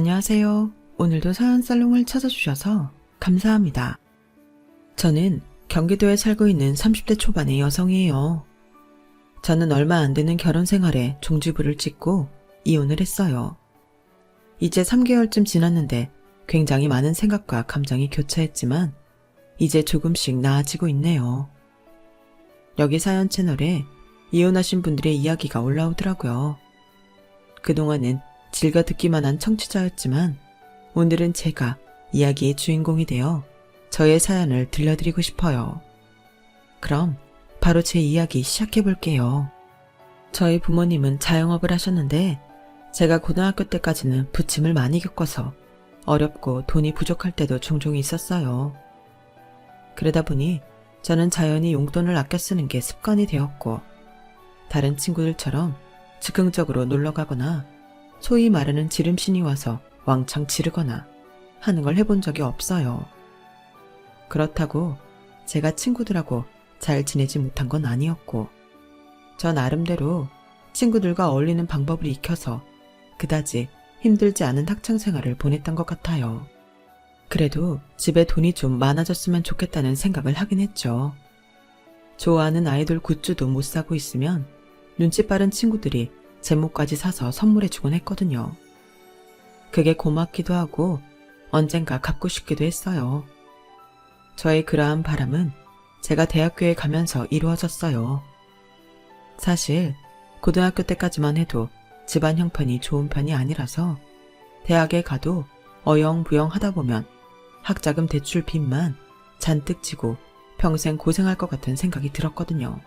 안녕하세요. 오늘도 사연살롱을 찾아주셔서 감사합니다. 저는 경기도에 살고 있는 30대 초반의 여성이에요. 저는 얼마 안 되는 결혼 생활에 종지부를 찍고 이혼을 했어요. 이제 3개월쯤 지났는데 굉장히 많은 생각과 감정이 교차했지만 이제 조금씩 나아지고 있네요. 여기 사연 채널에 이혼하신 분들의 이야기가 올라오더라고요. 그동안은 즐겨 듣기만 한 청취자였지만 오늘은 제가 이야기의 주인공이 되어 저의 사연을 들려드리고 싶어요. 그럼 바로 제 이야기 시작해볼게요. 저희 부모님은 자영업을 하셨는데 제가 고등학교 때까지는 부침을 많이 겪어서 어렵고 돈이 부족할 때도 종종 있었어요. 그러다 보니 저는 자연히 용돈을 아껴 쓰는 게 습관이 되었고 다른 친구들처럼 즉흥적으로 놀러가거나 소위 말하는 지름신이 와서 왕창 지르거나 하는 걸 해본 적이 없어요. 그렇다고 제가 친구들하고 잘 지내지 못한 건 아니었고 저 나름대로 친구들과 어울리는 방법을 익혀서 그다지 힘들지 않은 학창생활을 보냈던 것 같아요. 그래도 집에 돈이 좀 많아졌으면 좋겠다는 생각을 하긴 했죠. 좋아하는 아이돌 굿즈도 못 사고 있으면 눈치 빠른 친구들이 제목까지 사서 선물해주곤 했거든요. 그게 고맙기도 하고 언젠가 갚고 싶기도 했어요. 저의 그러한 바람은 제가 대학교에 가면서 이루어졌어요. 사실 고등학교 때까지만 해도 집안 형편이 좋은 편이 아니라서 대학에 가도 어영부영 하다 보면 학자금 대출 빚만 잔뜩 지고 평생 고생할 것 같은 생각이 들었거든요.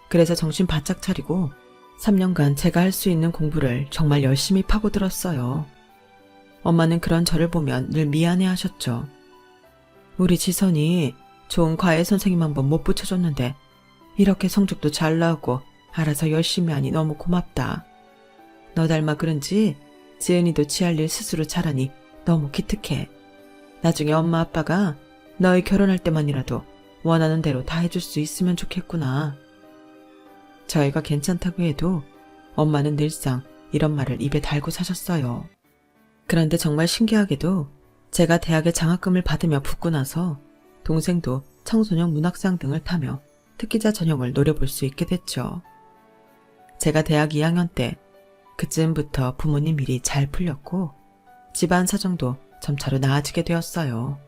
그래서 정신 바짝 차리고 3년간 제가 할 수 있는 공부를 정말 열심히 파고들었어요. 엄마는 그런 저를 보면 늘 미안해 하셨죠. 우리 지선이 좋은 과외 선생님 한번 못 붙여줬는데 이렇게 성적도 잘 나오고 알아서 열심히 하니 너무 고맙다. 너 닮아 그런지 지은이도 지할 일 스스로 잘하니 너무 기특해. 나중에 엄마 아빠가 너희 결혼할 때만이라도 원하는 대로 다 해줄 수 있으면 좋겠구나. 저희가 괜찮다고 해도 엄마는 늘상 이런 말을 입에 달고 사셨어요. 그런데 정말 신기하게도 제가 대학에 장학금을 받으며 붙고 나서 동생도 청소년 문학상 등을 타며 특기자 전형을 노려볼 수 있게 됐죠. 제가 대학 2학년 때 그쯤부터 부모님 일이 잘 풀렸고 집안 사정도 점차로 나아지게 되었어요.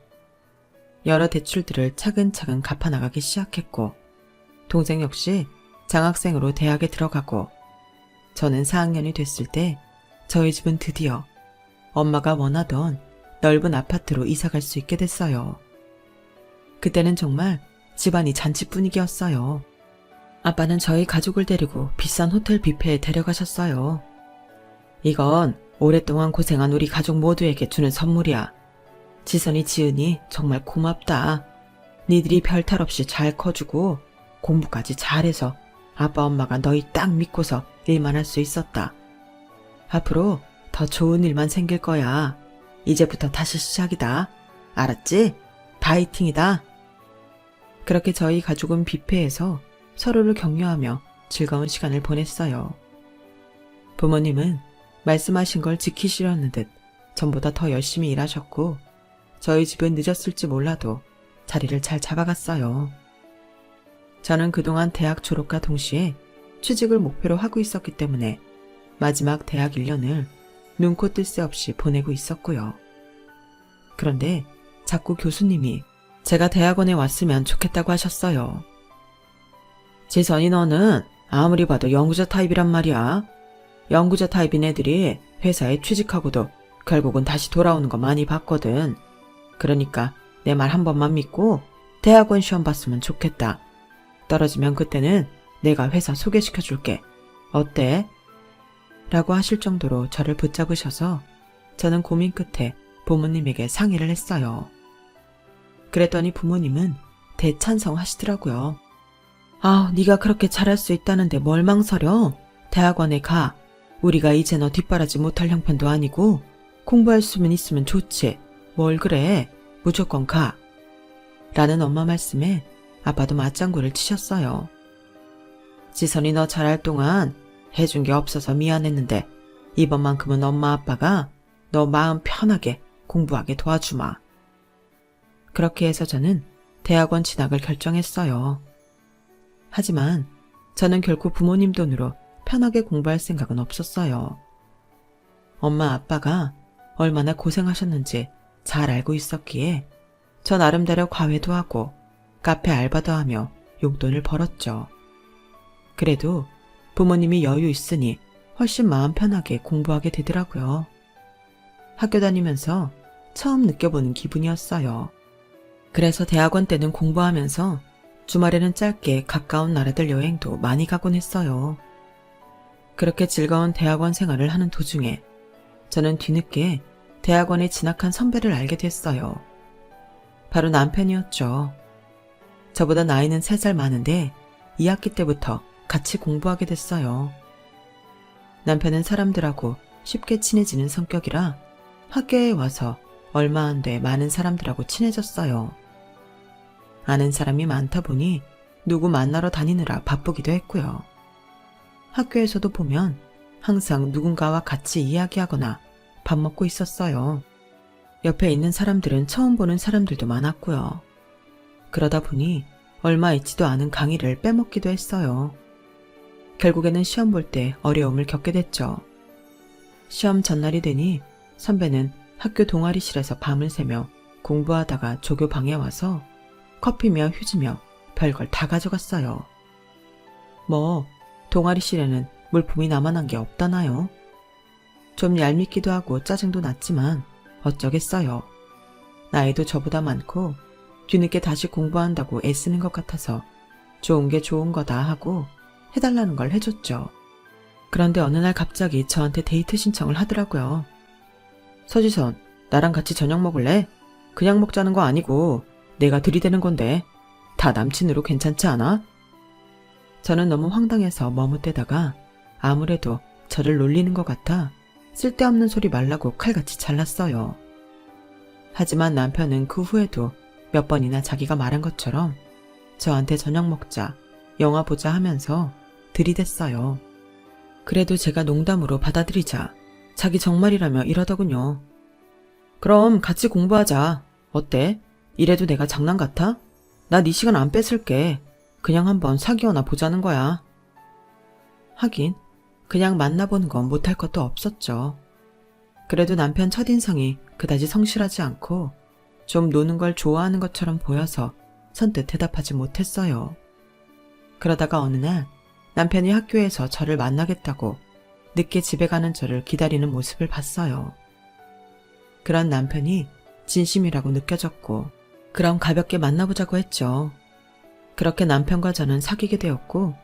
여러 대출들을 차근차근 갚아나가기 시작했고 동생 역시 장학생으로 대학에 들어가고 저는 4학년이 됐을 때 저희 집은 드디어 엄마가 원하던 넓은 아파트로 이사갈 수 있게 됐어요. 그때는 정말 집안이 잔치 분위기였어요. 아빠는 저희 가족을 데리고 비싼 호텔 뷔페에 데려가셨어요. 이건 오랫동안 고생한 우리 가족 모두에게 주는 선물이야. 지선이 지은이 정말 고맙다. 니들이 별탈 없이 잘 커주고 공부까지 잘해서 아빠 엄마가 너희 딱 믿고서 일만 할 수 있었다. 앞으로 더 좋은 일만 생길 거야. 이제부터 다시 시작이다. 알았지? 파이팅이다. 그렇게 저희 가족은 뷔페에서 서로를 격려하며 즐거운 시간을 보냈어요. 부모님은 말씀하신 걸 지키시려는 듯 전보다 더 열심히 일하셨고 저희 집은 늦었을지 몰라도 자리를 잘 잡아갔어요. 저는 그동안 대학 졸업과 동시에 취직을 목표로 하고 있었기 때문에 마지막 대학 1년을 눈코 뜰 새 없이 보내고 있었고요. 그런데 자꾸 교수님이 제가 대학원에 왔으면 좋겠다고 하셨어요. 지선이 너는 아무리 봐도 연구자 타입이란 말이야. 연구자 타입인 애들이 회사에 취직하고도 결국은 다시 돌아오는 거 많이 봤거든. 그러니까 내 말 한 번만 믿고 대학원 시험 봤으면 좋겠다. 떨어지면 그때는 내가 회사 소개시켜 줄게. 어때? 라고 하실 정도로 저를 붙잡으셔서 저는 고민 끝에 부모님에게 상의를 했어요. 그랬더니 부모님은 대찬성하시더라고요. 아, 네가 그렇게 잘할 수 있다는데 뭘 망설여? 대학원에 가. 우리가 이제 너 뒷바라지 못할 형편도 아니고 공부할 수만 있으면 좋지. 뭘 그래? 무조건 가. 라는 엄마 말씀에 아빠도 맞장구를 치셨어요. 지선이 너 잘할 동안 해준 게 없어서 미안했는데 이번만큼은 엄마 아빠가 너 마음 편하게 공부하게 도와주마. 그렇게 해서 저는 대학원 진학을 결정했어요. 하지만 저는 결코 부모님 돈으로 편하게 공부할 생각은 없었어요. 엄마 아빠가 얼마나 고생하셨는지 잘 알고 있었기에 저 나름대로 과외도 하고 카페 알바도 하며 용돈을 벌었죠. 그래도 부모님이 여유 있으니 훨씬 마음 편하게 공부하게 되더라고요. 학교 다니면서 처음 느껴보는 기분이었어요. 그래서 대학원 때는 공부하면서 주말에는 짧게 가까운 나라들 여행도 많이 가곤 했어요. 그렇게 즐거운 대학원 생활을 하는 도중에 저는 뒤늦게 대학원에 진학한 선배를 알게 됐어요. 바로 남편이었죠. 저보다 나이는 3살 많은데 2학기 때부터 같이 공부하게 됐어요. 남편은 사람들하고 쉽게 친해지는 성격이라 학교에 와서 얼마 안 돼 많은 사람들하고 친해졌어요. 아는 사람이 많다 보니 누구 만나러 다니느라 바쁘기도 했고요. 학교에서도 보면 항상 누군가와 같이 이야기하거나 밥 먹고 있었어요. 옆에 있는 사람들은 처음 보는 사람들도 많았고요. 그러다 보니 얼마 있지도 않은 강의를 빼먹기도 했어요. 결국에는 시험 볼 때 어려움을 겪게 됐죠. 시험 전날이 되니 선배는 학교 동아리실에서 밤을 새며 공부하다가 조교 방에 와서 커피며 휴지며 별걸 다 가져갔어요. 뭐 동아리실에는 물품이 남아난 게 없다나요? 좀 얄밉기도 하고 짜증도 났지만 어쩌겠어요. 나이도 저보다 많고 뒤늦게 다시 공부한다고 애쓰는 것 같아서 좋은 게 좋은 거다 하고 해달라는 걸 해줬죠. 그런데 어느 날 갑자기 저한테 데이트 신청을 하더라고요. 서지선, 나랑 같이 저녁 먹을래? 그냥 먹자는 거 아니고 내가 들이대는 건데 다 남친으로 괜찮지 않아? 저는 너무 황당해서 머뭇대다가 아무래도 저를 놀리는 것 같아 쓸데없는 소리 말라고 칼같이 잘랐어요. 하지만 남편은 그 후에도 몇 번이나 자기가 말한 것처럼 저한테 저녁 먹자, 영화 보자 하면서 들이댔어요. 그래도 제가 농담으로 받아들이자 자기 정말이라며 이러더군요. 그럼 같이 공부하자. 어때? 이래도 내가 장난 같아? 나 네 시간 안 뺏을게. 그냥 한번 사귀어나 보자는 거야. 하긴 그냥 만나보는 건 못할 것도 없었죠. 그래도 남편 첫인상이 그다지 성실하지 않고 좀 노는 걸 좋아하는 것처럼 보여서 선뜻 대답하지 못했어요. 그러다가 어느 날 남편이 학교에서 저를 만나겠다고 늦게 집에 가는 저를 기다리는 모습을 봤어요. 그런 남편이 진심이라고 느껴졌고 그럼 가볍게 만나보자고 했죠. 그렇게 남편과 저는 사귀게 되었고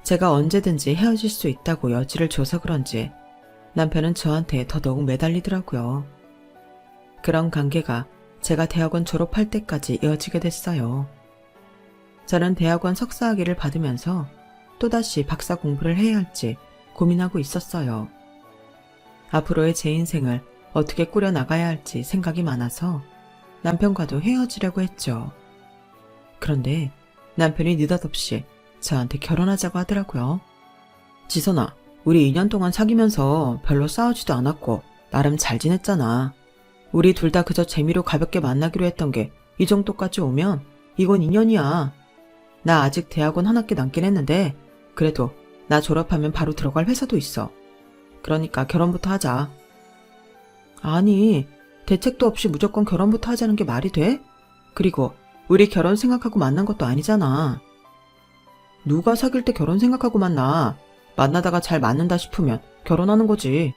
제가 언제든지 헤어질 수 있다고 여지를 줘서 그런지 남편은 저한테 더더욱 매달리더라고요. 그런 관계가 제가 대학원 졸업할 때까지 이어지게 됐어요. 저는 대학원 석사학위를 받으면서 또다시 박사 공부를 해야 할지 고민하고 있었어요. 앞으로의 제 인생을 어떻게 꾸려나가야 할지 생각이 많아서 남편과도 헤어지려고 했죠. 그런데 남편이 느닷없이 저한테 결혼하자고 하더라고요. 지선아, 우리 2년 동안 사귀면서 별로 싸우지도 않았고 나름 잘 지냈잖아. 우리 둘 다 그저 재미로 가볍게 만나기로 했던 게 이 정도까지 오면 이건 인연이야. 나 아직 대학원 한 학기 남긴 했는데 그래도 나 졸업하면 바로 들어갈 회사도 있어. 그러니까 결혼부터 하자. 아니, 대책도 없이 무조건 결혼부터 하자는 게 말이 돼? 그리고 우리 결혼 생각하고 만난 것도 아니잖아. 누가 사귈 때 결혼 생각하고 만나? 만나다가 잘 맞는다 싶으면 결혼하는 거지.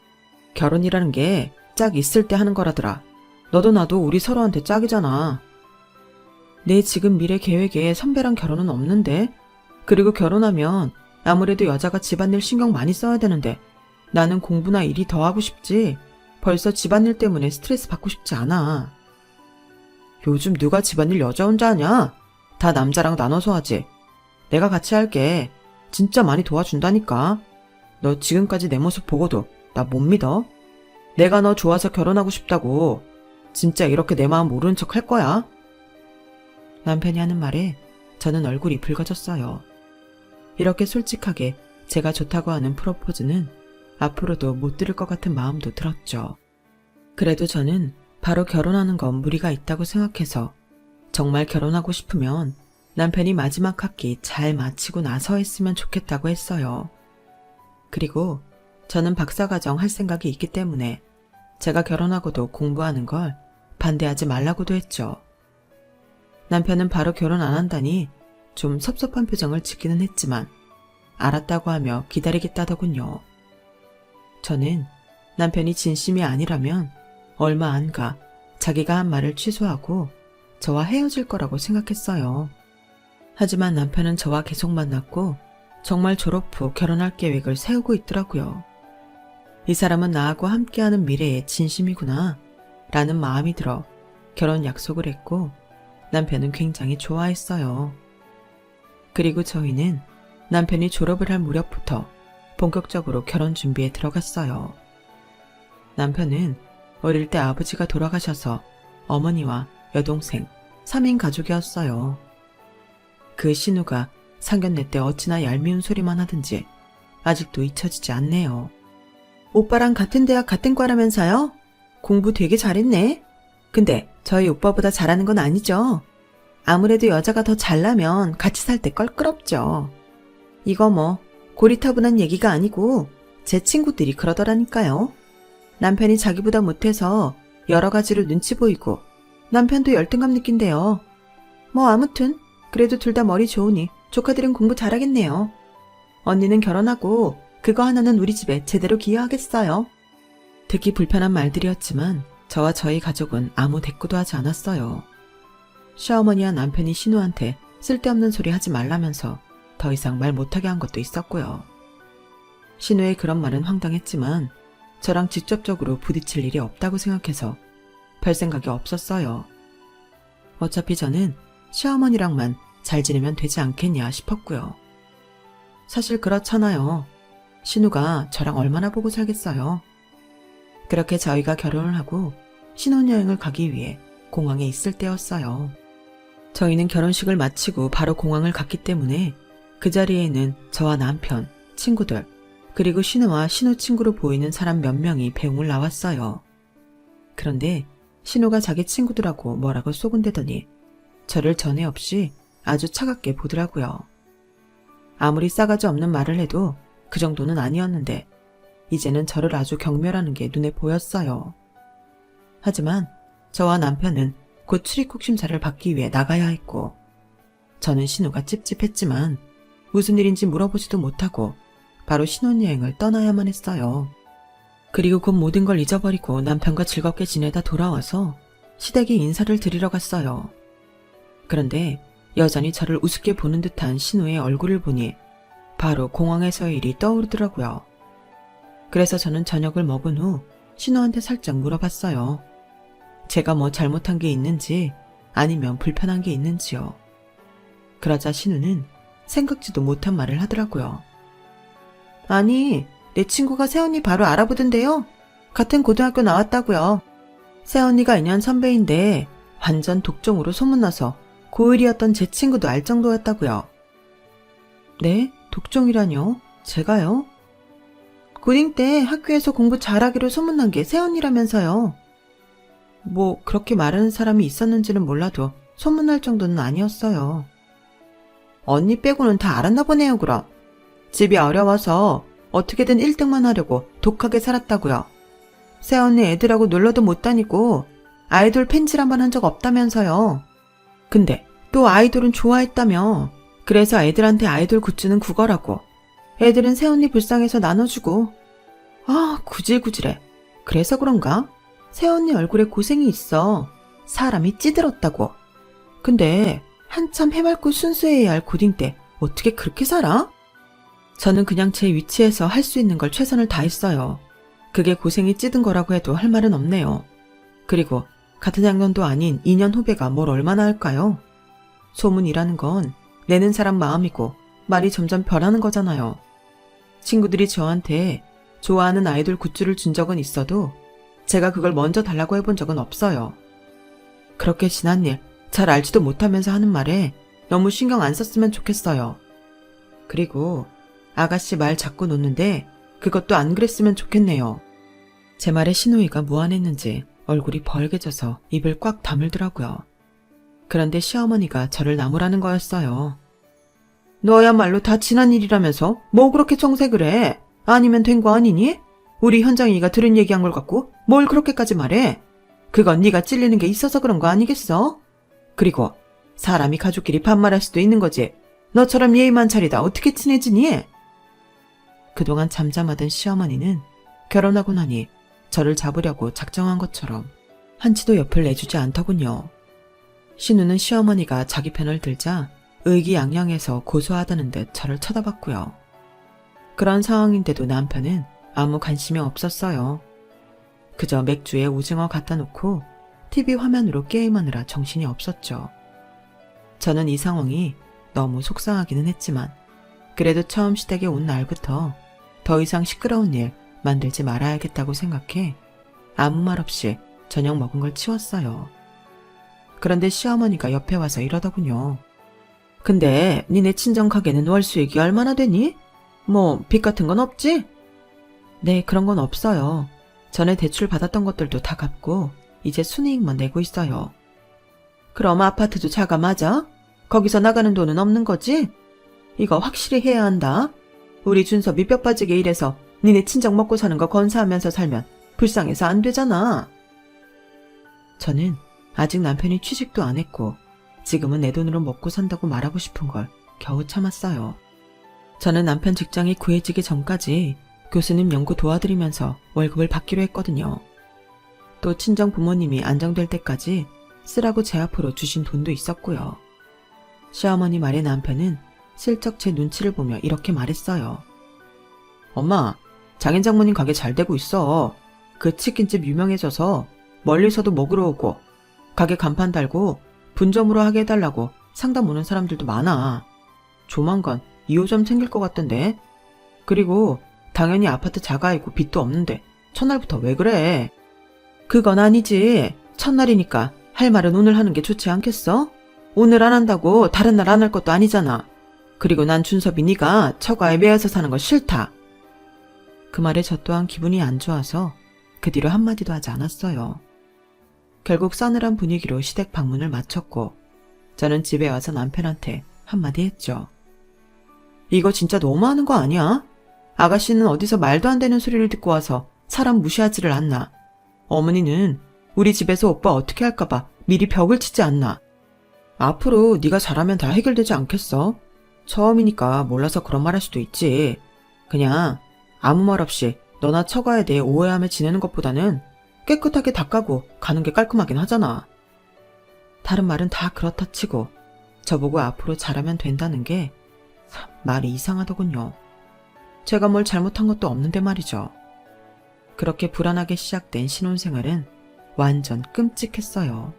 결혼이라는 게 짝 있을 때 하는 거라더라. 너도 나도 우리 서로한테 짝이잖아. 내 지금 미래 계획에 선배랑 결혼은 없는데? 그리고 결혼하면 아무래도 여자가 집안일 신경 많이 써야 되는데 나는 공부나 일이 더 하고 싶지. 벌써 집안일 때문에 스트레스 받고 싶지 않아. 요즘 누가 집안일 여자 혼자 하냐? 다 남자랑 나눠서 하지. 내가 같이 할게. 진짜 많이 도와준다니까. 너 지금까지 내 모습 보고도 나 못 믿어? 내가 너 좋아서 결혼하고 싶다고. 진짜 이렇게 내 마음 모르는 척 할 거야? 남편이 하는 말에 저는 얼굴이 붉어졌어요. 이렇게 솔직하게 제가 좋다고 하는 프로포즈는 앞으로도 못 들을 것 같은 마음도 들었죠. 그래도 저는 바로 결혼하는 건 무리가 있다고 생각해서 정말 결혼하고 싶으면 남편이 마지막 학기 잘 마치고 나서 했으면 좋겠다고 했어요. 그리고 저는 박사과정 할 생각이 있기 때문에 제가 결혼하고도 공부하는 걸 반대하지 말라고도 했죠. 남편은 바로 결혼 안 한다니 좀 섭섭한 표정을 짓기는 했지만 알았다고 하며 기다리겠다더군요. 저는 남편이 진심이 아니라면 얼마 안 가 자기가 한 말을 취소하고 저와 헤어질 거라고 생각했어요. 하지만 남편은 저와 계속 만났고 정말 졸업 후 결혼할 계획을 세우고 있더라고요. 이 사람은 나하고 함께하는 미래에 진심이구나 라는 마음이 들어 결혼 약속을 했고 남편은 굉장히 좋아했어요. 그리고 저희는 남편이 졸업을 할 무렵부터 본격적으로 결혼 준비에 들어갔어요. 남편은 어릴 때 아버지가 돌아가셔서 어머니와 여동생 3인 가족이었어요. 그 신우가 상견례 때 어찌나 얄미운 소리만 하든지 아직도 잊혀지지 않네요. 오빠랑 같은 대학 같은 과라면서요? 공부 되게 잘했네. 근데 저희 오빠보다 잘하는 건 아니죠. 아무래도 여자가 더 잘나면 같이 살 때 껄끄럽죠. 이거 뭐 고리타분한 얘기가 아니고 제 친구들이 그러더라니까요. 남편이 자기보다 못해서 여러 가지로 눈치 보이고 남편도 열등감 느낀대요. 뭐 아무튼 그래도 둘 다 머리 좋으니 조카들은 공부 잘하겠네요. 언니는 결혼하고 그거 하나는 우리 집에 제대로 기여하겠어요. 듣기 불편한 말들이었지만 저와 저희 가족은 아무 대꾸도 하지 않았어요. 시어머니와 남편이 신우한테 쓸데없는 소리 하지 말라면서 더 이상 말 못하게 한 것도 있었고요. 신우의 그런 말은 황당했지만 저랑 직접적으로 부딪힐 일이 없다고 생각해서 별 생각이 없었어요. 어차피 저는 시어머니랑만 잘 지내면 되지 않겠냐 싶었고요. 사실 그렇잖아요. 신우가 저랑 얼마나 보고 살겠어요. 그렇게 저희가 결혼을 하고 신혼여행을 가기 위해 공항에 있을 때였어요. 저희는 결혼식을 마치고 바로 공항을 갔기 때문에 그 자리에는 저와 남편, 친구들, 그리고 신우와 신우 친구로 보이는 사람 몇 명이 배웅을 나왔어요. 그런데 신우가 자기 친구들하고 뭐라고 쏘근대더니 저를 전에 없이 아주 차갑게 보더라고요. 아무리 싸가지 없는 말을 해도 그 정도는 아니었는데 이제는 저를 아주 경멸하는 게 눈에 보였어요. 하지만 저와 남편은 곧 출입국 심사를 받기 위해 나가야 했고 저는 신우가 찝찝했지만 무슨 일인지 물어보지도 못하고 바로 신혼여행을 떠나야만 했어요. 그리고 곧 모든 걸 잊어버리고 남편과 즐겁게 지내다 돌아와서 시댁에 인사를 드리러 갔어요. 그런데 여전히 저를 우습게 보는 듯한 신우의 얼굴을 보니 바로 공항에서의 일이 떠오르더라고요. 그래서 저는 저녁을 먹은 후 신우한테 살짝 물어봤어요. 제가 뭐 잘못한 게 있는지 아니면 불편한 게 있는지요. 그러자 신우는 생각지도 못한 말을 하더라고요. 아니, 내 친구가 새언니 바로 알아보던데요. 같은 고등학교 나왔다고요. 새언니가 2년 선배인데 완전 독종으로 소문나서 고1이었던 제 친구도 알 정도였다고요. 네? 독종이라뇨? 제가요? 고딩 때 학교에서 공부 잘하기로 소문난 게 새언니라면서요. 뭐 그렇게 말하는 사람이 있었는지는 몰라도 소문날 정도는 아니었어요. 언니 빼고는 다 알았나 보네요, 그럼. 집이 어려워서 어떻게든 1등만 하려고 독하게 살았다고요. 새언니 애들하고 놀러도 못 다니고 아이돌 팬질 한번 한 적 없다면서요. 근데 또 아이돌은 좋아했다며. 그래서 애들한테 아이돌 굿즈는 국어라고. 애들은 새언니 불쌍해서 나눠주고. 아, 구질구질해. 그래서 그런가? 새언니 얼굴에 고생이 있어. 사람이 찌들었다고. 근데 한참 해맑고 순수해야 할 고딩 때 어떻게 그렇게 살아? 저는 그냥 제 위치에서 할 수 있는 걸 최선을 다했어요. 그게 고생이 찌든 거라고 해도 할 말은 없네요. 그리고 같은 학년도 아닌 2년 후배가 뭘 얼마나 할까요? 소문이라는 건 내는 사람 마음이고 말이 점점 변하는 거잖아요. 친구들이 저한테 좋아하는 아이돌 굿즈를 준 적은 있어도 제가 그걸 먼저 달라고 해본 적은 없어요. 그렇게 지난 일 잘 알지도 못하면서 하는 말에 너무 신경 안 썼으면 좋겠어요. 그리고 아가씨 말 자꾸 놓는데 그것도 안 그랬으면 좋겠네요. 제 말에 신우이가 무안했는지 얼굴이 벌개져서 입을 꽉 다물더라고요. 그런데 시어머니가 저를 나무라는 거였어요. 너야말로 다 지난 일이라면서 뭐 그렇게 정색을 해? 아니면 된 거 아니니? 우리 현장이가 들은 얘기한 걸 갖고 뭘 그렇게까지 말해? 그건 네가 찔리는 게 있어서 그런 거 아니겠어? 그리고 사람이 가족끼리 반말할 수도 있는 거지. 너처럼 예의만 차리다 어떻게 친해지니? 그동안 잠잠하던 시어머니는 결혼하고 나니 저를 잡으려고 작정한 것처럼 한치도 옆을 내주지 않더군요. 신우는 시어머니가 자기 편을 들자 의기양양해서 고소하다는 듯 저를 쳐다봤고요. 그런 상황인데도 남편은 아무 관심이 없었어요. 그저 맥주에 오징어 갖다 놓고 TV 화면으로 게임하느라 정신이 없었죠. 저는 이 상황이 너무 속상하기는 했지만 그래도 처음 시댁에 온 날부터 더 이상 시끄러운 일 만들지 말아야겠다고 생각해 아무 말 없이 저녁 먹은 걸 치웠어요. 그런데 시어머니가 옆에 와서 이러더군요. 근데 니네 친정 가게는 월수익이 얼마나 되니? 뭐 빚 같은 건 없지? 네, 그런 건 없어요. 전에 대출 받았던 것들도 다 갚고 이제 순이익만 내고 있어요. 그럼 아파트도 자가맞아? 거기서 나가는 돈은 없는 거지? 이거 확실히 해야 한다. 우리 준섭이 뼈 빠지게 일해서 니네 친정 먹고 사는 거 건사하면서 살면 불쌍해서 안 되잖아. 저는 아직 남편이 취직도 안 했고 지금은 내 돈으로 먹고 산다고 말하고 싶은 걸 겨우 참았어요. 저는 남편 직장이 구해지기 전까지 교수님 연구 도와드리면서 월급을 받기로 했거든요. 또 친정 부모님이 안정될 때까지 쓰라고 제 앞으로 주신 돈도 있었고요. 시어머니 말에 남편은 슬쩍 제 눈치를 보며 이렇게 말했어요. 엄마, 장인 장모님 가게 잘 되고 있어. 그 치킨집 유명해져서 멀리서도 먹으러 오고 가게 간판 달고 분점으로 하게 해달라고 상담 오는 사람들도 많아. 조만간 2호점 생길 것 같던데. 그리고 당연히 아파트 자가이고 빚도 없는데 첫날부터 왜 그래? 그건 아니지. 첫날이니까 할 말은 오늘 하는 게 좋지 않겠어? 오늘 안 한다고 다른 날 안 할 것도 아니잖아. 그리고 난 준섭이 네가 처가에 매여서 사는 거 싫다. 그 말에 저 또한 기분이 안 좋아서 그 뒤로 한마디도 하지 않았어요. 결국 싸늘한 분위기로 시댁 방문을 마쳤고 저는 집에 와서 남편한테 한마디 했죠. 이거 진짜 너무하는 거 아니야? 아가씨는 어디서 말도 안 되는 소리를 듣고 와서 사람 무시하지를 않나. 어머니는 우리 집에서 오빠 어떻게 할까봐 미리 벽을 치지 않나. 앞으로 네가 잘하면 다 해결되지 않겠어? 처음이니까 몰라서 그런 말 할 수도 있지. 그냥 아무 말 없이 너나 처가에 대해 오해하며 지내는 것보다는 깨끗하게 닦아고 가는 게 깔끔하긴 하잖아. 다른 말은 다 그렇다 치고 저보고 앞으로 잘하면 된다는 게 참 말이 이상하더군요. 제가 뭘 잘못한 것도 없는데 말이죠. 그렇게 불안하게 시작된 신혼생활은 완전 끔찍했어요.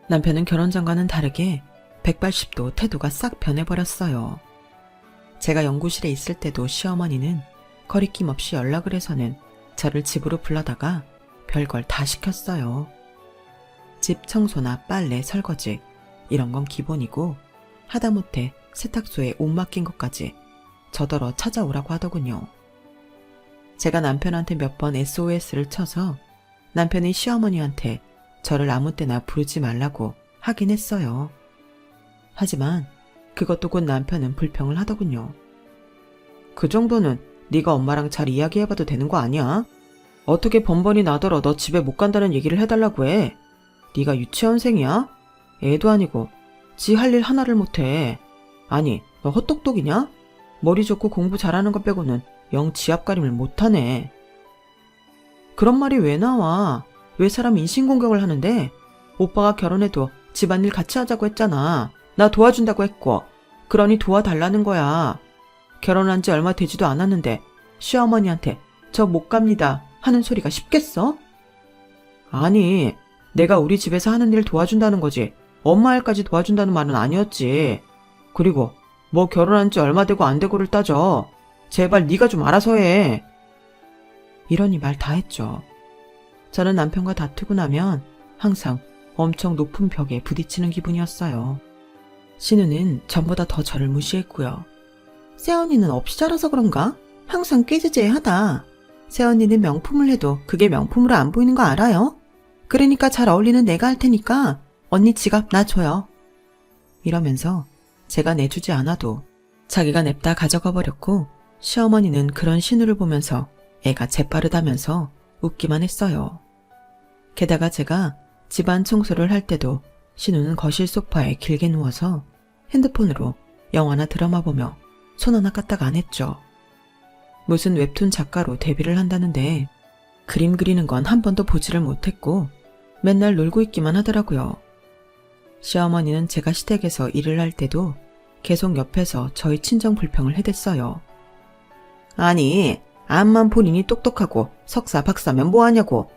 남편은 결혼 전과는 다르게 180도 태도가 싹 변해버렸어요. 제가 연구실에 있을 때도 시어머니는 거리낌 없이 연락을 해서는 저를 집으로 불러다가 별걸 다 시켰어요. 집 청소나 빨래, 설거지 이런 건 기본이고 하다못해 세탁소에 옷 맡긴 것까지 저더러 찾아오라고 하더군요. 제가 남편한테 몇 번 SOS를 쳐서 남편이 시어머니한테 저를 아무 때나 부르지 말라고 하긴 했어요. 하지만 그것도 곧 남편은 불평을 하더군요. 그 정도는 네가 엄마랑 잘 이야기해봐도 되는 거 아니야? 어떻게 번번이 나더러 너 집에 못 간다는 얘기를 해달라고 해? 네가 유치원생이야? 애도 아니고 지 할 일 하나를 못해. 아니, 너 헛똑똑이냐? 머리 좋고 공부 잘하는 것 빼고는 영 지압가림을 못하네. 그런 말이 왜 나와? 왜 사람 인신공격을 하는데? 오빠가 결혼해도 집안일 같이 하자고 했잖아. 나 도와준다고 했고. 그러니 도와달라는 거야. 결혼한 지 얼마 되지도 않았는데 시어머니한테 저 못 갑니다 하는 소리가 쉽겠어? 아니, 내가 우리 집에서 하는 일 도와준다는 거지 엄마 일까지 도와준다는 말은 아니었지. 그리고 뭐 결혼한 지 얼마 되고 안 되고를 따져. 제발 네가 좀 알아서 해. 이러니 말 다 했죠. 저는 남편과 다투고 나면 항상 엄청 높은 벽에 부딪히는 기분이었어요. 신우는 전보다 더 저를 무시했고요. 새언니는 없이 자라서 그런가? 항상 꾀지지하다. 새언니는 명품을 해도 그게 명품으로 안 보이는 거 알아요? 그러니까 잘 어울리는 내가 할 테니까 언니 지갑 놔줘요. 이러면서 제가 내주지 않아도 자기가 냅다 가져가 버렸고 시어머니는 그런 신우를 보면서 애가 재빠르다면서 웃기만 했어요. 게다가 제가 집안 청소를 할 때도 신우는 거실 소파에 길게 누워서 핸드폰으로 영화나 드라마 보며 손 하나 까딱 안 했죠. 무슨 웹툰 작가로 데뷔를 한다는데 그림 그리는 건 한 번도 보지를 못했고 맨날 놀고 있기만 하더라고요. 시어머니는 제가 시댁에서 일을 할 때도 계속 옆에서 저희 친정 불평을 해댔어요. 아니, 암만 본인이 똑똑하고 석사 박사면 뭐하냐고.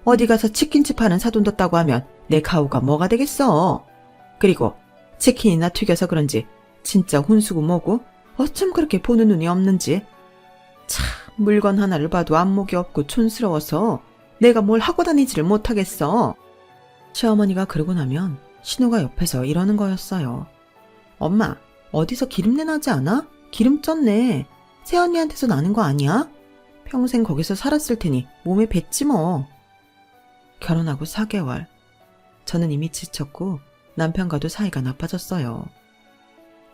어디 가서 치킨집 하는 사돈 뒀다고 하면 내 가오가 뭐가 되겠어. 그리고 치킨이나 튀겨서 그런지 진짜 혼수고 뭐고 어쩜 그렇게 보는 눈이 없는지. 참, 물건 하나를 봐도 안목이 없고 촌스러워서 내가 뭘 하고 다니지를 못하겠어. 시어머니가 그러고 나면 신우가 옆에서 이러는 거였어요. 엄마, 어디서 기름내 나지 않아? 기름 쪘네. 새언니한테서 나는 거 아니야? 평생 거기서 살았을 테니 몸에 뱄지 뭐. 결혼하고 4개월. 저는 이미 지쳤고 남편과도 사이가 나빠졌어요.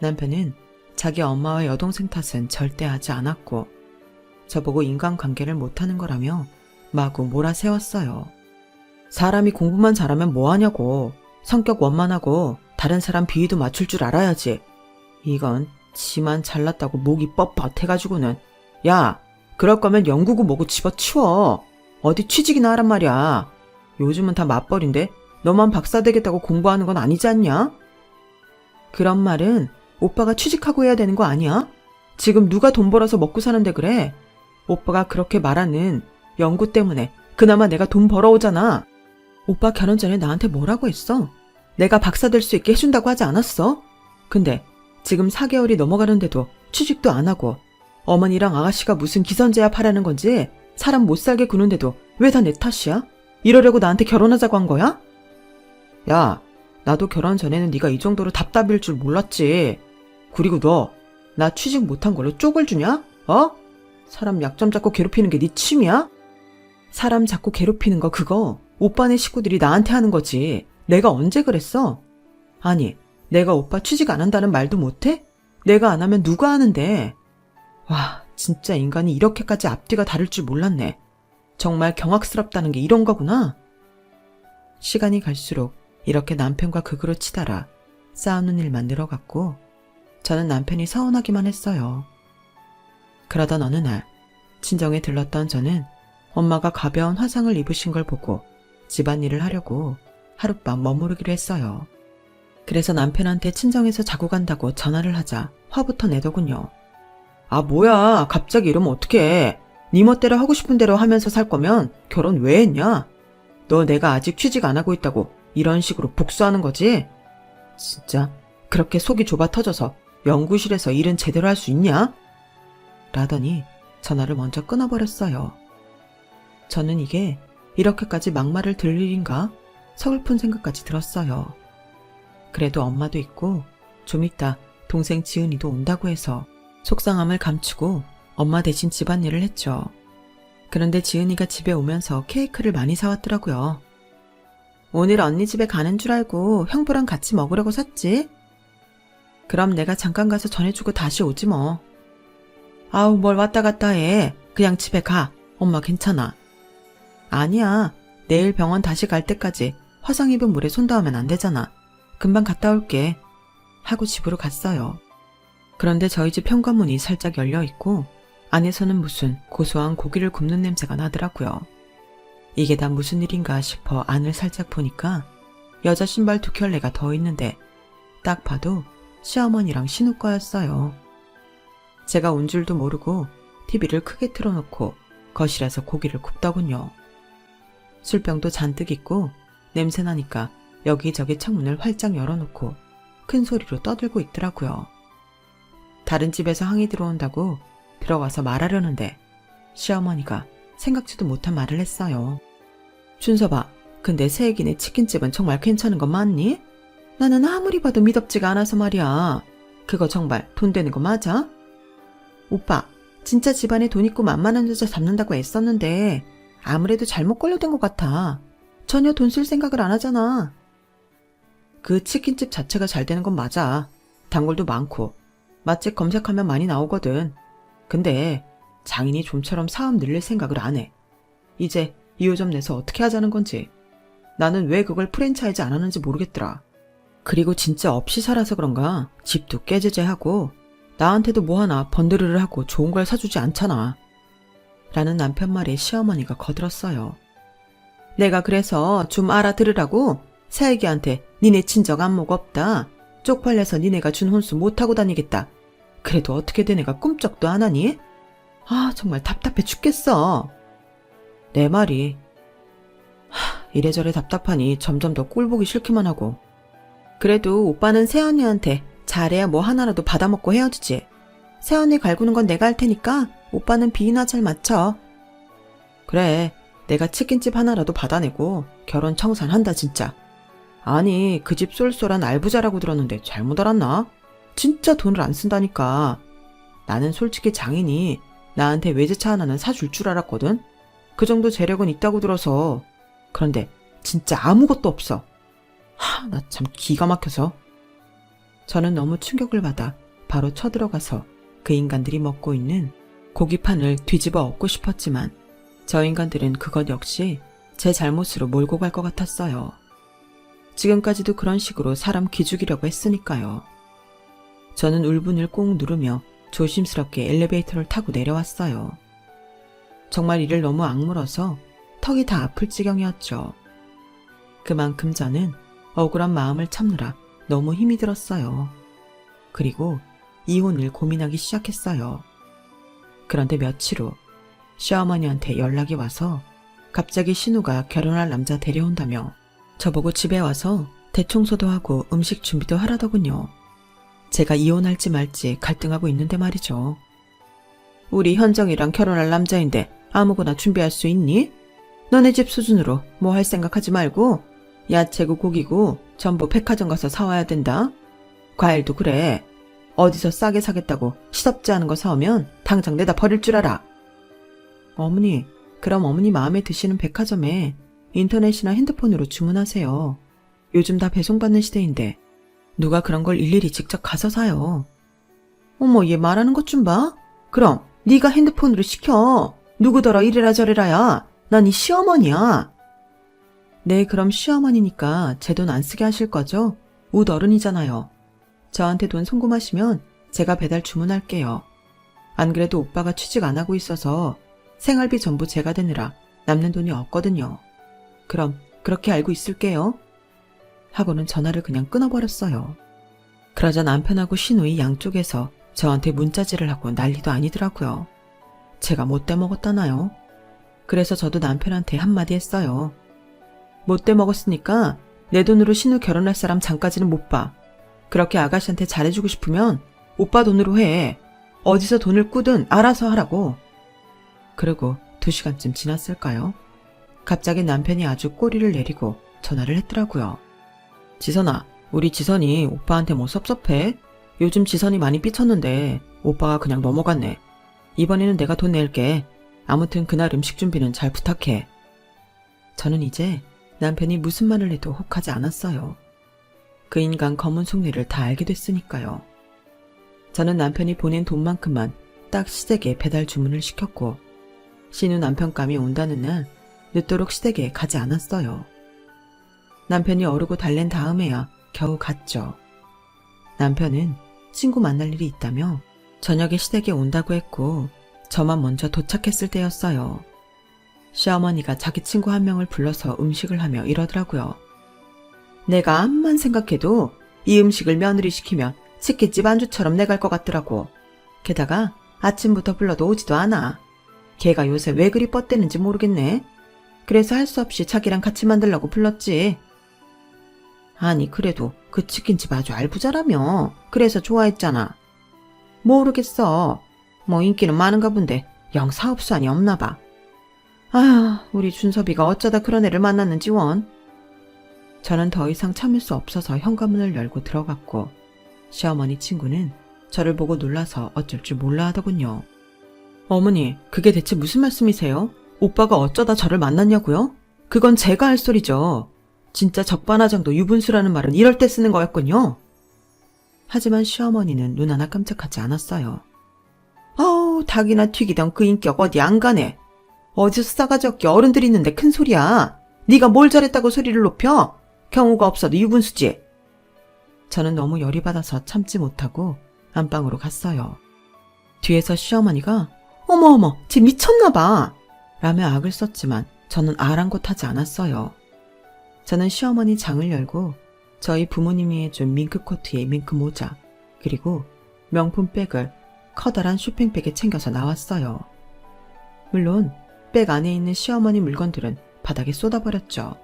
남편은 자기 엄마와 여동생 탓은 절대 하지 않았고 저보고 인간관계를 못하는 거라며 마구 몰아세웠어요. 사람이 공부만 잘하면 뭐하냐고. 성격 원만하고 다른 사람 비위도 맞출 줄 알아야지. 이건 지만 잘났다고 목이 뻣뻣해가지고는. 야, 그럴 거면 영구고 뭐고 집어치워. 어디 취직이나 하란 말이야. 요즘은 다 맞벌인데 너만 박사 되겠다고 공부하는 건 아니지 않냐? 그런 말은 오빠가 취직하고 해야 되는 거 아니야? 지금 누가 돈 벌어서 먹고 사는데 그래? 오빠가 그렇게 말하는 연구 때문에 그나마 내가 돈 벌어오잖아. 오빠 결혼 전에 나한테 뭐라고 했어? 내가 박사 될 수 있게 해준다고 하지 않았어? 근데 지금 4개월이 넘어가는데도 취직도 안 하고 어머니랑 아가씨가 무슨 기선제압 하라는 건지 사람 못 살게 구는데도 왜 다 내 탓이야? 이러려고 나한테 결혼하자고 한 거야? 야, 나도 결혼 전에는 네가 이 정도로 답답일 줄 몰랐지. 그리고 너, 나 취직 못한 걸로 쪽을 주냐? 어? 사람 약점 잡고 괴롭히는 게 네 취미야? 사람 자꾸 괴롭히는 거 그거 오빠네 식구들이 나한테 하는 거지. 내가 언제 그랬어? 아니, 내가 오빠 취직 안 한다는 말도 못해? 내가 안 하면 누가 하는데. 와, 진짜 인간이 이렇게까지 앞뒤가 다를 줄 몰랐네. 정말 경악스럽다는 게 이런 거구나. 시간이 갈수록 이렇게 남편과 극으로 치달아 싸우는 일만 늘어갔고 저는 남편이 서운하기만 했어요. 그러던 어느 날 친정에 들렀던 저는 엄마가 가벼운 화상을 입으신 걸 보고 집안일을 하려고 하룻밤 머무르기로 했어요. 그래서 남편한테 친정에서 자고 간다고 전화를 하자 화부터 내더군요. 아, 뭐야, 갑자기 이러면 어떡해. 네 멋대로 하고 싶은 대로 하면서 살 거면 결혼 왜 했냐? 너 내가 아직 취직 안 하고 있다고 이런 식으로 복수하는 거지? 진짜 그렇게 속이 좁아 터져서 연구실에서 일은 제대로 할 수 있냐? 라더니 전화를 먼저 끊어버렸어요. 저는 이게 이렇게까지 막말을 들을 일인가? 서글픈 생각까지 들었어요. 그래도 엄마도 있고 좀 이따 동생 지은이도 온다고 해서 속상함을 감추고 엄마 대신 집안일을 했죠. 그런데 지은이가 집에 오면서 케이크를 많이 사왔더라고요. 오늘 언니 집에 가는 줄 알고 형부랑 같이 먹으려고 샀지? 그럼 내가 잠깐 가서 전해주고 다시 오지 뭐. 아우, 뭘 왔다 갔다 해. 그냥 집에 가. 엄마 괜찮아. 아니야. 내일 병원 다시 갈 때까지 화상 입은 물에 손 닿으면 안 되잖아. 금방 갔다 올게. 하고 집으로 갔어요. 그런데 저희 집 현관문이 살짝 열려있고 안에서는 무슨 고소한 고기를 굽는 냄새가 나더라고요. 이게 다 무슨 일인가 싶어 안을 살짝 보니까 여자 신발 2켤레가 더 있는데 딱 봐도 시어머니랑 신우 거였어요. 제가 온 줄도 모르고 TV를 크게 틀어놓고 거실에서 고기를 굽더군요. 술병도 잔뜩 있고 냄새나니까 여기저기 창문을 활짝 열어놓고 큰 소리로 떠들고 있더라고요. 다른 집에서 항이 들어온다고 들어가서 말하려는데 시어머니가 생각지도 못한 말을 했어요. 준서봐, 근데 새애기네 치킨집은 정말 괜찮은 거 맞니? 나는 아무리 봐도 미덥지가 않아서 말이야. 그거 정말 돈 되는 거 맞아? 오빠, 진짜 집안에 돈 있고 만만한 여자 잡는다고 애썼는데 아무래도 잘못 걸려든 것 같아. 전혀 돈 쓸 생각을 안 하잖아. 그 치킨집 자체가 잘 되는 건 맞아. 단골도 많고 맛집 검색하면 많이 나오거든. 근데 장인이 좀처럼 사업 늘릴 생각을 안 해. 이제 2호점 내서 어떻게 하자는 건지. 나는 왜 그걸 프랜차이즈 안 하는지 모르겠더라. 그리고 진짜 없이 살아서 그런가 집도 깨제제하고 나한테도 뭐 하나 번드르르 하고 좋은 걸 사주지 않잖아. 라는 남편 말에 시어머니가 거들었어요. 내가 그래서 좀 알아들으라고 새애기한테 니네 친정 안목 없다. 쪽팔려서 니네가 준 혼수 못하고 다니겠다. 그래도 어떻게든 내가 꿈쩍도 안 하니? 아 정말 답답해 죽겠어. 내 말이 이래저래 답답하니 점점 더 꼴보기 싫기만 하고. 그래도 오빠는 새언니한테 잘해야 뭐 하나라도 받아먹고 헤어지지. 새언니 갈구는 건 내가 할 테니까 오빠는 비위나 잘 맞춰. 그래 내가 치킨집 하나라도 받아내고 결혼 청산한다 진짜. 아니 그 집 쏠쏠한 알부자라고 들었는데 잘못 알았나? 진짜 돈을 안 쓴다니까. 나는 솔직히 장인이 나한테 외제차 하나는 사줄 줄 알았거든. 그 정도 재력은 있다고 들어서. 그런데 진짜 아무것도 없어. 나 참 기가 막혀서. 저는 너무 충격을 받아 바로 쳐들어가서 그 인간들이 먹고 있는 고기판을 뒤집어 엎고 싶었지만 저 인간들은 그것 역시 제 잘못으로 몰고 갈 것 같았어요. 지금까지도 그런 식으로 사람 기죽이려고 했으니까요. 저는 울분을 꾹 누르며 조심스럽게 엘리베이터를 타고 내려왔어요. 정말 이를 너무 악물어서 턱이 다 아플 지경이었죠. 그만큼 저는 억울한 마음을 참느라 너무 힘이 들었어요. 그리고 이혼을 고민하기 시작했어요. 그런데 며칠 후 시어머니한테 연락이 와서 갑자기 신우가 결혼할 남자 데려온다며 저보고 집에 와서 대청소도 하고 음식 준비도 하라더군요. 제가 이혼할지 말지 갈등하고 있는데 말이죠. 우리 현정이랑 결혼할 남자인데 아무거나 준비할 수 있니? 너네 집 수준으로 뭐 할 생각하지 말고 야채고 고기고 전부 백화점 가서 사와야 된다. 과일도 그래. 어디서 싸게 사겠다고 시덥지 않은 거 사오면 당장 내다 버릴 줄 알아. 어머니, 그럼 어머니 마음에 드시는 백화점에 인터넷이나 핸드폰으로 주문하세요. 요즘 다 배송받는 시대인데 누가 그런 걸 일일이 직접 가서 사요. 어머, 얘 말하는 것 좀 봐. 그럼 네가 핸드폰으로 시켜. 누구더러 이래라 저래라야. 난 이 시어머니야. 네, 그럼 시어머니니까 제 돈 안 쓰게 하실 거죠? 웃 어른이잖아요. 저한테 돈 송금하시면 제가 배달 주문할게요. 안 그래도 오빠가 취직 안 하고 있어서 생활비 전부 제가 대느라 남는 돈이 없거든요. 그럼 그렇게 알고 있을게요. 하고는 전화를 그냥 끊어버렸어요. 그러자 남편하고 시누이 양쪽에서 저한테 문자질을 하고 난리도 아니더라고요. 제가 못돼 먹었다나요? 그래서 저도 남편한테 한마디 했어요. 못돼 먹었으니까 내 돈으로 신우 결혼할 사람 장까지는 못 봐. 그렇게 아가씨한테 잘해주고 싶으면 오빠 돈으로 해. 어디서 돈을 꾸든 알아서 하라고. 그리고 2시간쯤 지났을까요? 갑자기 남편이 아주 꼬리를 내리고 전화를 했더라고요. 지선아, 우리 지선이 오빠한테 뭐 섭섭해? 요즘 지선이 많이 삐쳤는데 오빠가 그냥 넘어갔네. 이번에는 내가 돈 낼게. 아무튼 그날 음식 준비는 잘 부탁해. 저는 이제 남편이 무슨 말을 해도 혹하지 않았어요. 그 인간 검은 속내를 다 알게 됐으니까요. 저는 남편이 보낸 돈만큼만 딱 시댁에 배달 주문을 시켰고 신우 남편감이 온다는 날 늦도록 시댁에 가지 않았어요. 남편이 어르고 달랜 다음에야 겨우 갔죠. 남편은 친구 만날 일이 있다며 저녁에 시댁에 온다고 했고 저만 먼저 도착했을 때였어요. 시어머니가 자기 친구 한 명을 불러서 음식을 하며 이러더라고요. 내가 암만 생각해도 이 음식을 며느리 시키면 치킨집 안주처럼 내갈 것 같더라고. 게다가 아침부터 불러도 오지도 않아. 걔가 요새 왜 그리 뻗대는지 모르겠네. 그래서 할 수 없이 자기랑 같이 만들려고 불렀지. 아니 그래도 그 치킨집 아주 알부자라며. 그래서 좋아했잖아. 모르겠어. 뭐 인기는 많은가 본데 영 사업수완이 없나 봐. 아휴, 우리 준섭이가 어쩌다 그런 애를 만났는지 원. 저는 더 이상 참을 수 없어서 현관문을 열고 들어갔고 시어머니 친구는 저를 보고 놀라서 어쩔 줄 몰라 하더군요. 어머니, 그게 대체 무슨 말씀이세요? 오빠가 어쩌다 저를 만났냐고요? 그건 제가 할 소리죠. 진짜 적반하장도 유분수라는 말은 이럴 때 쓰는 거였군요. 하지만 시어머니는 눈 하나 깜짝하지 않았어요. 아우, 닭이나 튀기던 그 인격 어디 안 가네. 어디서 싸가지 없게 어른들이 있는데 큰 소리야. 네가 뭘 잘했다고 소리를 높여? 경우가 없어도 유분수지. 저는 너무 열이 받아서 참지 못하고 안방으로 갔어요. 뒤에서 시어머니가 어머, 쟤 미쳤나 봐 라며 악을 썼지만 저는 아랑곳하지 않았어요. 저는 시어머니 장을 열고 저희 부모님이 해준 밍크 코트에 밍크 모자 그리고 명품 백을 커다란 쇼핑백에 챙겨서 나왔어요. 물론 백 안에 있는 시어머니 물건들은 바닥에 쏟아버렸죠.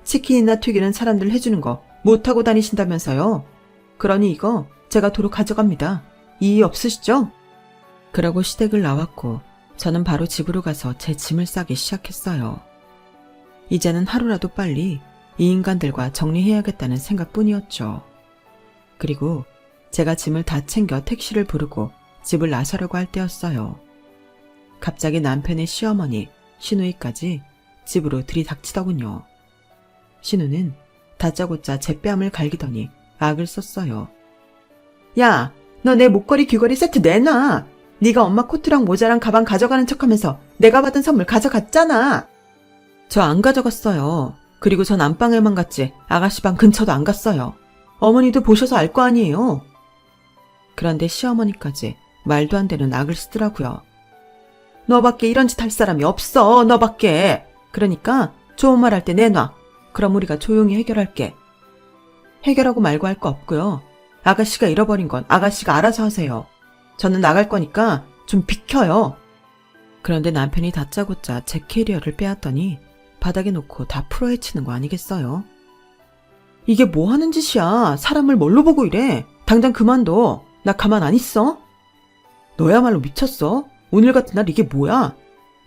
치킨이나 튀기는 사람들 해주는 거 못하고 다니신다면서요. 그러니 이거 제가 도로 가져갑니다. 이의 없으시죠? 그러고 시댁을 나왔고 저는 바로 집으로 가서 제 짐을 싸기 시작했어요. 이제는 하루라도 빨리 이 인간들과 정리해야겠다는 생각뿐이었죠. 그리고 제가 짐을 다 챙겨 택시를 부르고 집을 나서려고 할 때였어요. 갑자기 남편의 시어머니, 시누이까지 집으로 들이닥치더군요. 시누는 다짜고짜 제 뺨을 갈기더니 악을 썼어요. 야, 너 내 목걸이 귀걸이 세트 내놔. 네가 엄마 코트랑 모자랑 가방 가져가는 척하면서 내가 받은 선물 가져갔잖아. 저 안 가져갔어요. 그리고 전 안방에만 갔지 아가씨 방 근처도 안 갔어요. 어머니도 보셔서 알 거 아니에요. 그런데 시어머니까지 말도 안 되는 악을 쓰더라고요. 너밖에 이런 짓 할 사람이 없어. 너밖에. 그러니까 좋은 말 할 때 내놔. 그럼 우리가 조용히 해결할게. 해결하고 말고 할 거 없고요. 아가씨가 잃어버린 건 아가씨가 알아서 하세요. 저는 나갈 거니까 좀 비켜요. 그런데 남편이 다짜고짜 제 캐리어를 빼앗더니 바닥에 놓고 다 풀어헤치는 거 아니겠어요? 이게 뭐 하는 짓이야. 사람을 뭘로 보고 이래. 당장 그만둬. 나 가만 안 있어. 너야말로 미쳤어. 오늘 같은 날 이게 뭐야.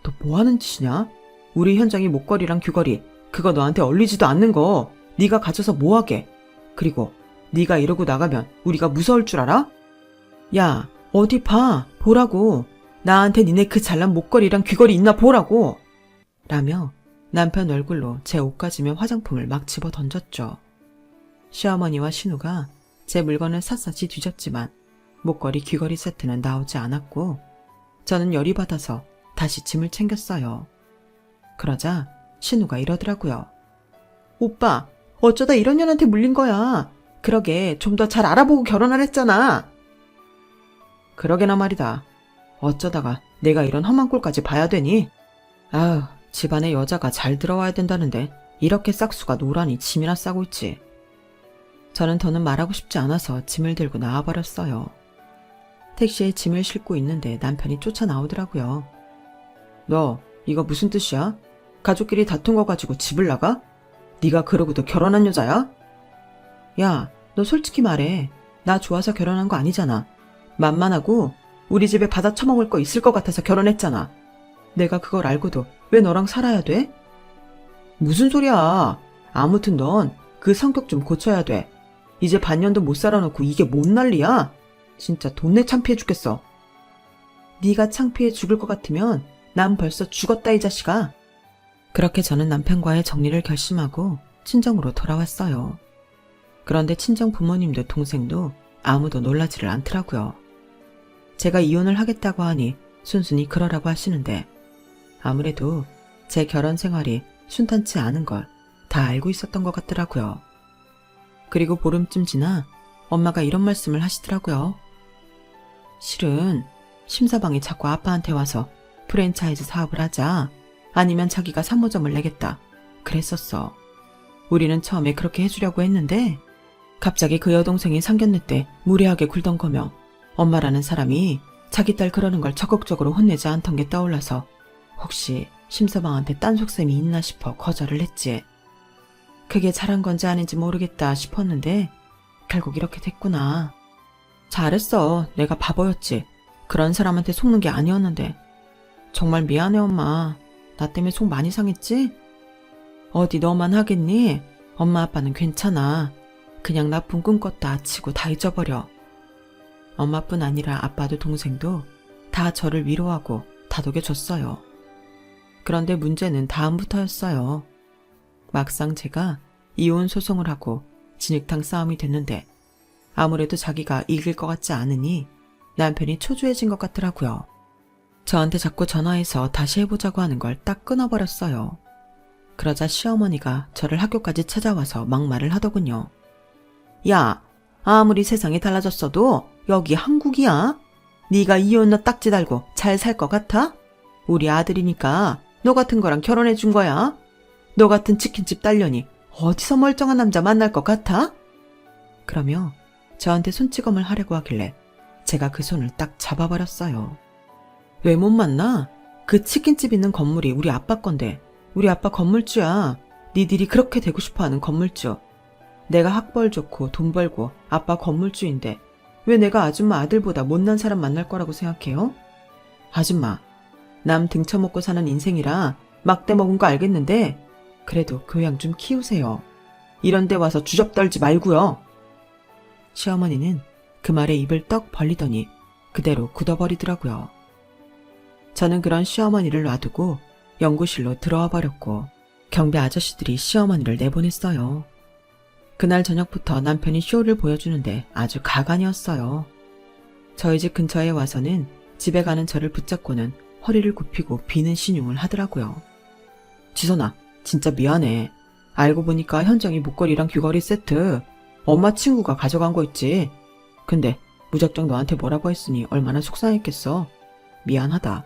너 뭐 하는 짓이냐. 우리 현장이 목걸이랑 귀걸이 그거 너한테 얼리지도 않는 거 네가 가져서 뭐하게. 그리고 네가 이러고 나가면 우리가 무서울 줄 알아? 야, 어디 봐. 보라고. 나한테 니네 그 잘난 목걸이랑 귀걸이 있나 보라고. 라며 남편 얼굴로 제 옷가지며 화장품을 막 집어 던졌죠. 시어머니와 신우가 제 물건을 샅샅이 뒤졌지만 목걸이 귀걸이 세트는 나오지 않았고 저는 열이 받아서 다시 짐을 챙겼어요. 그러자 신우가 이러더라고요. 오빠, 어쩌다 이런 년한테 물린 거야. 그러게 좀 더 잘 알아보고 결혼하랬잖아. 그러게나 말이다. 어쩌다가 내가 이런 험한 꼴까지 봐야 되니? 아휴, 집안에 여자가 잘 들어와야 된다는데 이렇게 싹수가 노란이 짐이나 싸고 있지. 저는 더는 말하고 싶지 않아서 짐을 들고 나와버렸어요. 택시에 짐을 싣고 있는데 남편이 쫓아 나오더라고요. 너 이거 무슨 뜻이야? 가족끼리 다툰 거 가지고 집을 나가? 네가 그러고도 결혼한 여자야? 야, 너 솔직히 말해. 나 좋아서 결혼한 거 아니잖아. 만만하고 우리 집에 받아 처먹을 거 있을 것 같아서 결혼했잖아. 내가 그걸 알고도 왜 너랑 살아야 돼? 무슨 소리야. 아무튼 넌 그 성격 좀 고쳐야 돼. 이제 반년도 못 살아놓고 이게 뭔 난리야? 진짜 돈내 창피해 죽겠어. 네가 창피해 죽을 것 같으면 난 벌써 죽었다 이 자식아. 그렇게 저는 남편과의 정리를 결심하고 친정으로 돌아왔어요. 그런데 친정 부모님도 동생도 아무도 놀라지를 않더라고요. 제가 이혼을 하겠다고 하니 순순히 그러라고 하시는데 아무래도 제 결혼 생활이 순탄치 않은 걸 다 알고 있었던 것 같더라고요. 그리고 보름쯤 지나 엄마가 이런 말씀을 하시더라고요. 실은 심사방이 자꾸 아빠한테 와서 프랜차이즈 사업을 하자 아니면 자기가 사모점을 내겠다 그랬었어. 우리는 처음에 그렇게 해주려고 했는데 갑자기 그 여동생이 상견례 때 무례하게 굴던 거며 엄마라는 사람이 자기 딸 그러는 걸 적극적으로 혼내지 않던 게 떠올라서 혹시 심사방한테 딴 속셈이 있나 싶어 거절을 했지. 그게 잘한 건지 아닌지 모르겠다 싶었는데 결국 이렇게 됐구나. 잘했어. 내가 바보였지. 그런 사람한테 속는 게 아니었는데. 정말 미안해 엄마. 나 때문에 속 많이 상했지? 어디 너만 하겠니? 엄마 아빠는 괜찮아. 그냥 나쁜 꿈 꿨다 치고 다 잊어버려. 엄마뿐 아니라 아빠도 동생도 다 저를 위로하고 다독여줬어요. 그런데 문제는 다음부터였어요. 막상 제가 이혼 소송을 하고 진흙탕 싸움이 됐는데 아무래도 자기가 이길 것 같지 않으니 남편이 초조해진 것 같더라고요. 저한테 자꾸 전화해서 다시 해보자고 하는 걸 딱 끊어버렸어요. 그러자 시어머니가 저를 학교까지 찾아와서 막말을 하더군요. 야, 아무리 세상이 달라졌어도 여기 한국이야. 네가 이혼녀 딱지 달고 잘 살 것 같아? 우리 아들이니까 너 같은 거랑 결혼해 준 거야. 너 같은 치킨집 딸년이 어디서 멀쩡한 남자 만날 것 같아? 그러며 저한테 손찌검을 하려고 하길래 제가 그 손을 딱 잡아버렸어요. 왜 못 만나? 그 치킨집 있는 건물이 우리 아빠 건데 우리 아빠 건물주야. 니들이 그렇게 되고 싶어하는 건물주. 내가 학벌 좋고 돈 벌고 아빠 건물주인데 왜 내가 아줌마 아들보다 못난 사람 만날 거라고 생각해요? 아줌마, 남 등쳐먹고 사는 인생이라 막대 먹은 거 알겠는데 그래도 교양 좀 키우세요. 이런 데 와서 주접 떨지 말고요. 시어머니는 그 말에 입을 떡 벌리더니 그대로 굳어버리더라고요. 저는 그런 시어머니를 놔두고 연구실로 들어와 버렸고 경비 아저씨들이 시어머니를 내보냈어요. 그날 저녁부터 남편이 쇼를 보여주는데 아주 가관이었어요. 저희 집 근처에 와서는 집에 가는 저를 붙잡고는 허리를 굽히고 비는 신용을 하더라고요. 지선아, 진짜 미안해. 알고 보니까 현정이 목걸이랑 귀걸이 세트 엄마 친구가 가져간 거 있지. 근데 무작정 너한테 뭐라고 했으니 얼마나 속상했겠어. 미안하다.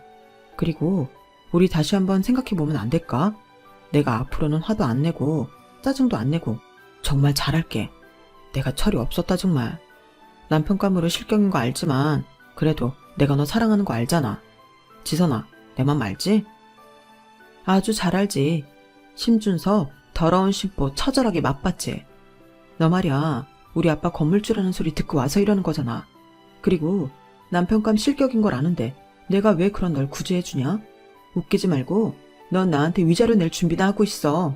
그리고 우리 다시 한번 생각해보면 안 될까? 내가 앞으로는 화도 안 내고 짜증도 안 내고 정말 잘할게. 내가 철이 없었다 정말. 남편 감으로 실격인 거 알지만 그래도 내가 너 사랑하는 거 알잖아. 지선아, 내 맘 알지? 아주 잘 알지. 심준섭 더러운 심보 처절하게 맛봤지. 너 말이야 우리 아빠 건물주라는 소리 듣고 와서 이러는 거잖아. 그리고 남편감 실격인 걸 아는데 내가 왜 그런 널 구제해주냐? 웃기지 말고 넌 나한테 위자료 낼 준비나 하고 있어.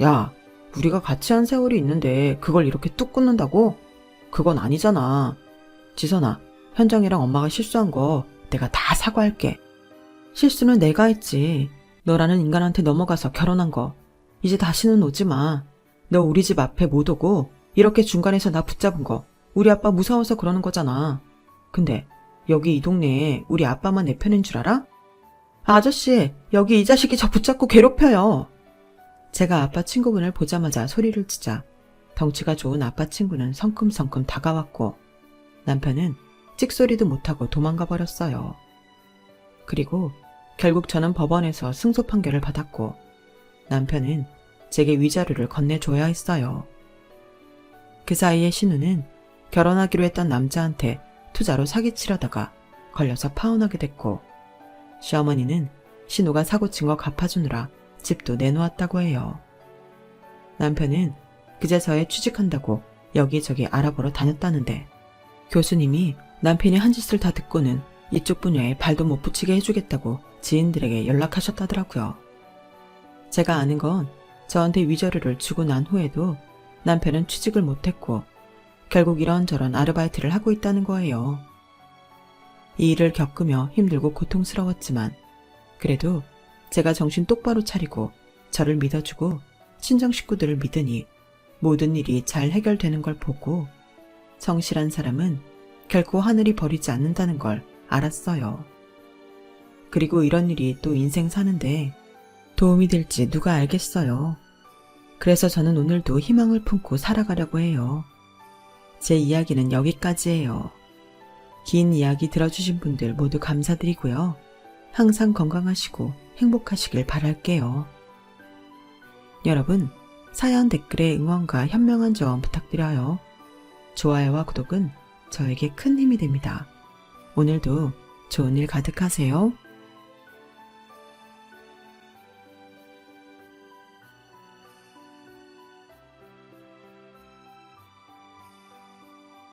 야, 우리가 같이 한 세월이 있는데 그걸 이렇게 뚝 끊는다고? 그건 아니잖아. 지선아, 현정이랑 엄마가 실수한 거 내가 다 사과할게. 실수는 내가 했지. 너라는 인간한테 넘어가서 결혼한 거. 이제 다시는 오지 마. 너 우리 집 앞에 못 오고 이렇게 중간에서 나 붙잡은 거 우리 아빠 무서워서 그러는 거잖아. 근데 여기 이 동네에 우리 아빠만 내 편인 줄 알아? 아저씨, 여기 이 자식이 저 붙잡고 괴롭혀요. 제가 아빠 친구분을 보자마자 소리를 치자 덩치가 좋은 아빠 친구는 성큼성큼 다가왔고 남편은 찍소리도 못하고 도망가 버렸어요. 그리고 결국 저는 법원에서 승소 판결을 받았고 남편은 제게 위자료를 건네줘야 했어요. 그 사이에 신우는 결혼하기로 했던 남자한테 투자로 사기치려다가 걸려서 파혼하게 됐고 시어머니는 신우가 사고 친 거 갚아주느라 집도 내놓았다고 해요. 남편은 그제서야 취직한다고 여기저기 알아보러 다녔다는데 교수님이 남편이 한 짓을 다 듣고는 이쪽 분야에 발도 못 붙이게 해주겠다고 지인들에게 연락하셨다더라고요. 제가 아는 건 저한테 위자료를 주고 난 후에도 남편은 취직을 못했고 결국 이런저런 아르바이트를 하고 있다는 거예요. 이 일을 겪으며 힘들고 고통스러웠지만 그래도 제가 정신 똑바로 차리고 저를 믿어주고 친정 식구들을 믿으니 모든 일이 잘 해결되는 걸 보고 성실한 사람은 결코 하늘이 버리지 않는다는 걸 알았어요. 그리고 이런 일이 또 인생 사는데 도움이 될지 누가 알겠어요. 그래서 저는 오늘도 희망을 품고 살아가려고 해요. 제 이야기는 여기까지예요. 긴 이야기 들어주신 분들 모두 감사드리고요. 항상 건강하시고 행복하시길 바랄게요. 여러분, 사연 댓글에 응원과 현명한 조언 부탁드려요. 좋아요와 구독은 저에게 큰 힘이 됩니다. 오늘도 좋은 일 가득하세요.